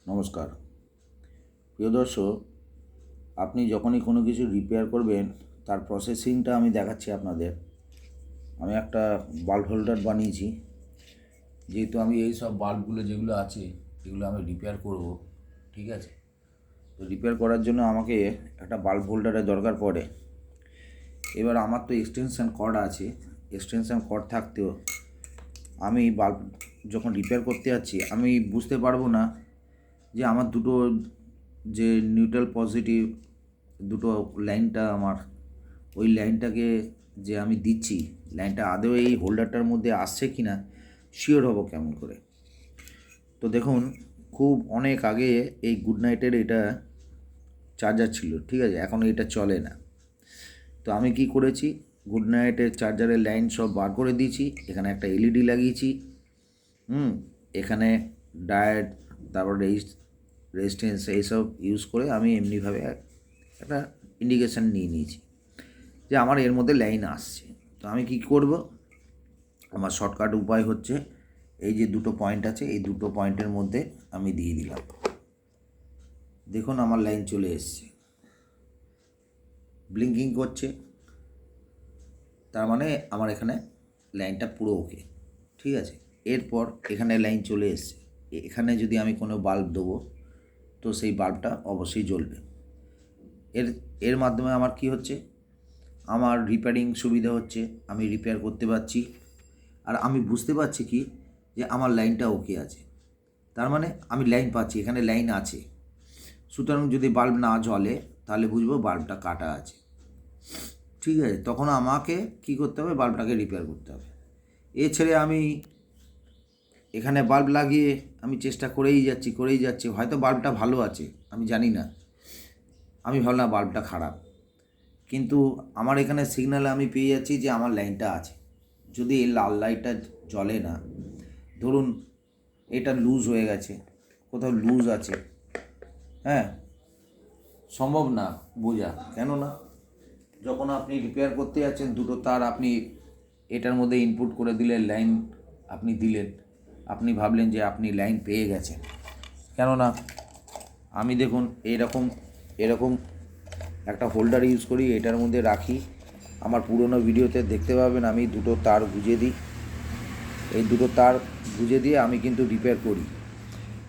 নমস্কার প্রিয় দর্শক, আপনি যখনই কোনো কিছু রিপেয়ার করবেন তার প্রসেসিংটা আমি দেখাচ্ছি আপনাদের। আমি একটা বাল্ব হোল্ডার বানিয়েছি, যেহেতু আমি এই সব বাল্বগুলো যেগুলো আছে এগুলো আমি রিপেয়ার করব। ঠিক আছে, তো রিপেয়ার করার জন্য আমাকে একটা বাল্ব হোল্ডারের দরকার পড়ে। এবার আমার তো এক্সটেনশান কর্ড আছে, এক্সটেনশান কর্ড থাকতেও আমি বাল্ব যখন রিপেয়ার করতে যাচ্ছি আমি বুঝতে পারবো না যে আমার দুটো যে নিউট্রাল পজিটিভ দুটো লাইনটা আমার ওই লাইনটাকে যে আমি দিচ্ছি, লাইনটা আদৌ এই হোল্ডারটার মধ্যে আসছে কি না শিওর হব কেমন করে। তো দেখুন, খুব অনেক আগে এই গুড নাইটের এটা চার্জার ছিল, ঠিক আছে, এখন এটা চলে না। তো আমি কি করেছি, গুড নাইটের চার্জারের লাইন সব বার করে দিয়েছি, এখানে একটা এলইডি লাগিয়েছি, এখানে ডায়েট, তারপর রেজিস্ট্যান্স এইসব ইউজ করে আমি এমনিভাবে একটা ইন্ডিকেশান নিয়ে নিয়েছি যে আমার এর মধ্যে লাইন আসছে। তো আমি কি করব, আমার শর্টকাট উপায় হচ্ছে এই যে দুটো পয়েন্ট আছে, এই দুটো পয়েন্টের মধ্যে আমি দিয়ে দিলাম। দেখুন আমার লাইন চলে এসছে, ব্লিঙ্কিং করছে, তার মানে আমার এখানে লাইনটা পুরো ওকে। ঠিক আছে, এরপর এখানে লাইন চলে এসছে, এখানে যদি আমি কোনো বাল্ব দেবো তো সেই বাল্বটা অবশ্যই জ্বলবে। এর এর মাধ্যমে আমার কি হচ্ছে, আমার রিপেয়ারিং সুবিধা হচ্ছে, আমি রিপেয়ার করতে পারছি, আর আমি বুঝতে পারছি কি যে আমার লাইনটা ওকে আছে, তার মানে আমি লাইন পাচ্ছি, এখানে লাইন আছে। সুতরাং যদি বাল্ব না জ্বলে তাহলে বুঝবো বাল্বটা কাটা আছে। ঠিক আছে, তখন আমাকে কি করতে হবে, বাল্বটাকে রিপেয়ার করতে হবে। এ ছেড়ে আমি এখানে বাল্ব লাগিয়ে আমি চেষ্টা করেই যাচ্ছি, হয়তো বাল্বটা ভালো আছে, আমি জানি না, আমি ভাবলাম বাল্বটা খারাপ, কিন্তু আমার এখানে সিগন্যালে আমি পেয়ে যাচ্ছি যে আমার লাইনটা আছে। যদি এই লাল লাইটটা জ্বলে না, ধরুন এটা লুজ হয়ে গেছে, কোথাও লুজ আছে, হ্যাঁ, সম্ভব না বোঝা, কেননা যখন আপনি রিপেয়ার করতে যাচ্ছেন দুটো তার আপনি এটার মধ্যে ইনপুট করে দিলেন, লাইন আপনি দিলেন, আপনি ভাবলেন যে আপনি লাইন পেয়ে গেছেন, কেননা আমি দেখুন এরকম একটা হোল্ডার ইউজ করি, এটার মধ্যে রাখি। আমার পুরনো ভিডিওতে দেখতে পাবেন আমি দুটো তার গুঁজে দিই, এই দুটো তার গুঁজে দিয়ে আমি কিন্তু রিপেয়ার করি।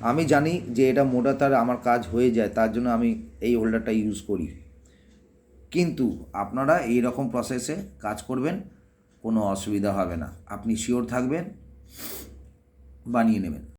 আমি জানি যে এটা মোটা তার আমার কাজ হয়ে যায়, তার জন্য আমি এই হোল্ডারটা ইউজ করি। কিন্তু আপনারা এই রকম প্রসেসে কাজ করবেন, কোনো অসুবিধা হবে না, আপনি শিওর থাকবেন, বানিয়ে নেবেন।